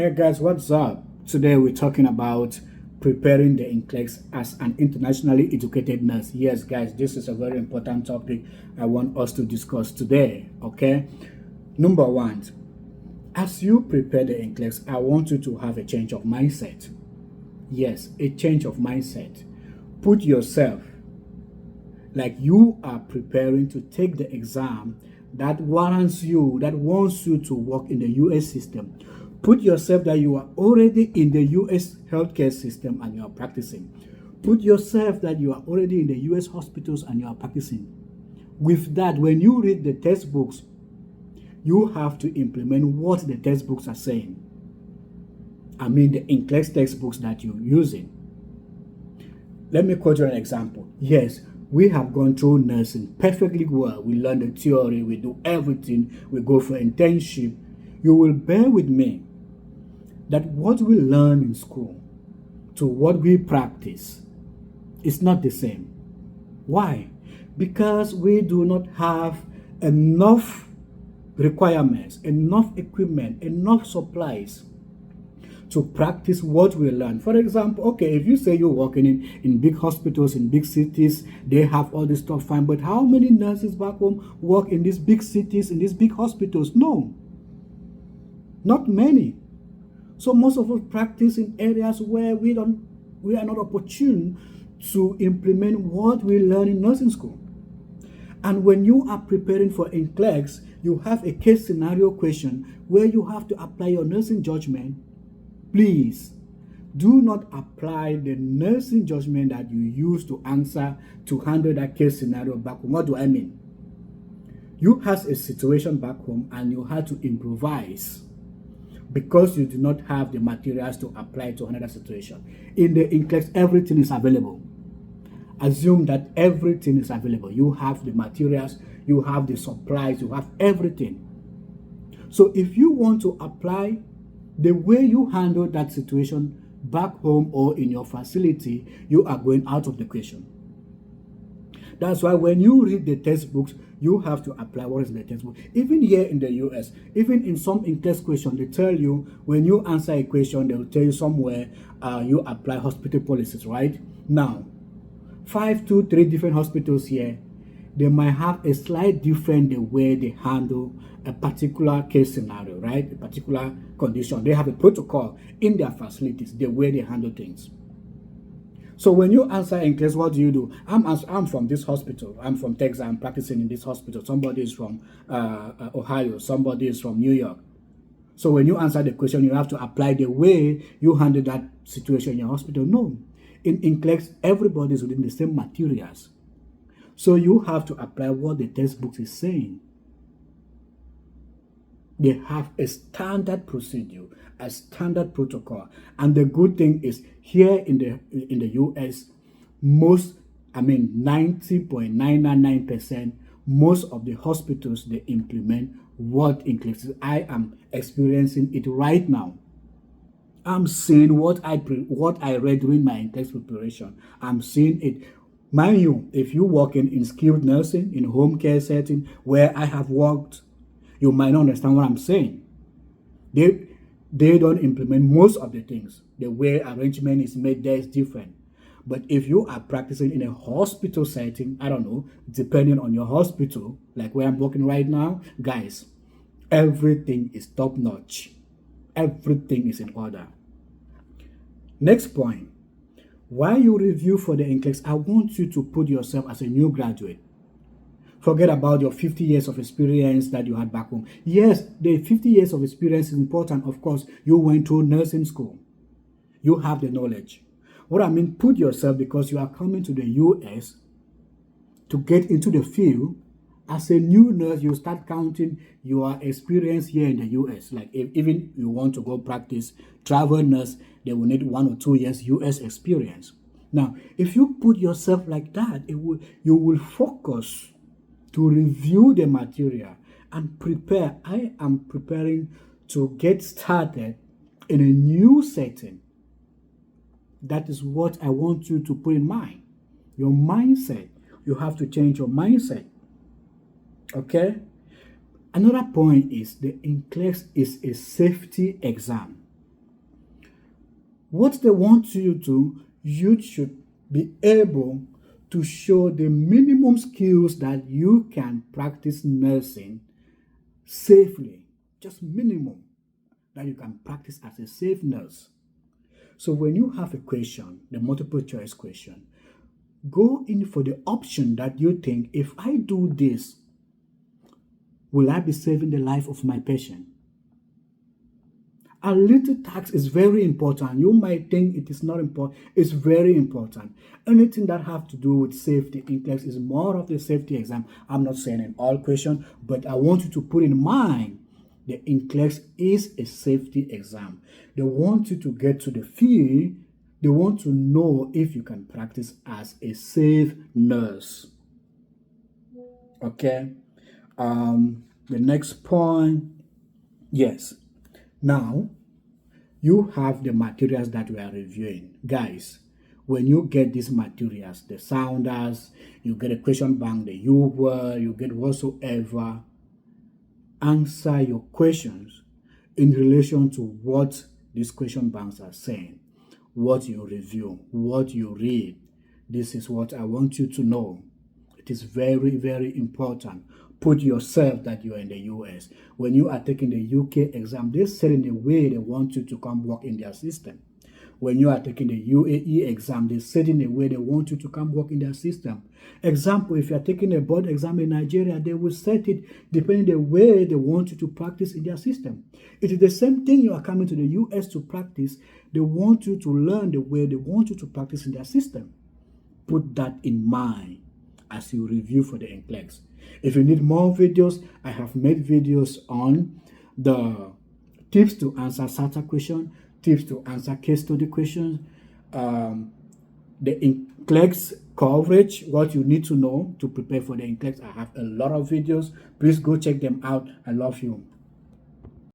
Hey guys, what's up? Today we're talking about preparing the Nclex as an internationally educated nurse. Yes, guys, this is a very important topic I want us to discuss today. Okay, number one, as you prepare the Nclex, I want you to have a change of mindset. Yes, a change of mindset. Put yourself like you are preparing to take the exam that wants you to work in the US system. Put yourself that you are already in the US healthcare system and you are practicing. Put yourself that you are already in the US hospitals and you are practicing. With that, when you read the textbooks, you have to implement what the textbooks are saying. I mean the Nclex textbooks that you're using. Let me quote you an example. Yes, we have gone through nursing perfectly well. We learn the theory, we do everything, we go for internship. You will bear with me that what we learn in school to what we practice is not the same. Why? Because we do not have enough requirements, enough equipment, enough supplies to practice what we learn. For example, okay, if you say you're working in big hospitals, in big cities, they have all this stuff fine, but how many nurses back home work in these big cities, in these big hospitals? No, not many. So most of us practice in areas where we are not opportune to implement what we learn in nursing school. And when you are preparing for Nclex, you have a case scenario question where you have to apply your nursing judgment. Please do not apply the nursing judgment that you use to handle that case scenario back home. What do I mean? You have a situation back home and you had to improvise because you do not have the materials to apply to another situation. In the Nclex, everything is available. Assume that everything is available. You have the materials, you have the supplies, you have everything. So if you want to apply the way you handle that situation back home or in your facility, you are going out of the question. That's why when you read the textbooks, you have to apply what is in the textbook. Even here in the US, even in some Nclex questions, they tell you when you answer a question, they will tell you somewhere you apply hospital policies, right? Now, 5 to 3 different hospitals here, they might have a slight different the way they handle a particular case scenario, right? A particular condition. They have a protocol in their facilities, the way they handle things. So when you answer Nclex, what do? I'm from this hospital. I'm from Texas. I'm practicing in this hospital. Somebody is from Ohio. Somebody is from New York. So when you answer the question, you have to apply the way you handle that situation in your hospital. No. In Nclex, everybody is within the same materials. So you have to apply what the textbook is saying. They have a standard procedure, a standard protocol. And the good thing is here in the US, 90.999%, most of the hospitals, they implement what Nclex is. I am experiencing it right now. I'm seeing what I read during my Nclex preparation. I'm seeing it. Mind you, if you work in skilled nursing, in home care setting, where I have worked, you might not understand what I'm saying. They don't implement most of the things. The way arrangement is made there is different. But if you are practicing in a hospital setting, I don't know, depending on your hospital, like where I'm working right now, guys, everything is top notch. Everything is in order. Next point. While you review for the Nclex, I want you to put yourself as a new graduate. Forget about your 50 years of experience that you had back home. Yes, the 50 years of experience is important. Of course, you went to nursing school. You have the knowledge. What I mean, put yourself, because you are coming to the US to get into the field. As a new nurse, you start counting your experience here in the US. Like even you want to go practice travel nurse, they will need 1 or 2 years US experience. Now, if you put yourself like that, you will focus to review the material and prepare. I am preparing to get started in a new setting. That is what I want you to put in mind. Your mindset. You have to change your mindset. Okay? Another point is the Nclex is a safety exam. What they want you to, you should be able to show the minimum skills that you can practice nursing safely. Just minimum that you can practice as a safe nurse. So when you have a question, the multiple choice question, go in for the option that you think, if I do this, will I be saving the life of my patient? A little tax is very important. You might think it is not important. It's very important. Anything that have to do with safety, Nclex is more of the safety exam. I'm not saying in all questions, but I want you to put in mind the Nclex is a safety exam. They want you to get to the field. They want to know if you can practice as a safe nurse. Okay. The next point. Yes. Now, you have the materials that we are reviewing. Guys, when you get these materials, the sounders, you get a question bank, the you were, you get whatsoever, answer your questions in relation to what these question banks are saying, what you review, what you read. This is what I want you to know. It is very, very important. Put yourself that you are in the US. When you are taking the UK exam, they said in a way they want you to come work in their system. When you are taking the UAE exam, they said in a way they want you to come work in their system. Example, if you are taking a board exam in Nigeria, they will set it depending the way they want you to practice in their system. It is the same thing you are coming to the US to practice. They want you to learn the way they want you to practice in their system. Put that in mind as you review for the Nclex. If you need more videos, I have made videos on the tips to answer SATA question, tips to answer case study questions, the Nclex coverage, what you need to know to prepare for the Nclex. I have a lot of videos. Please go check them out. I love you.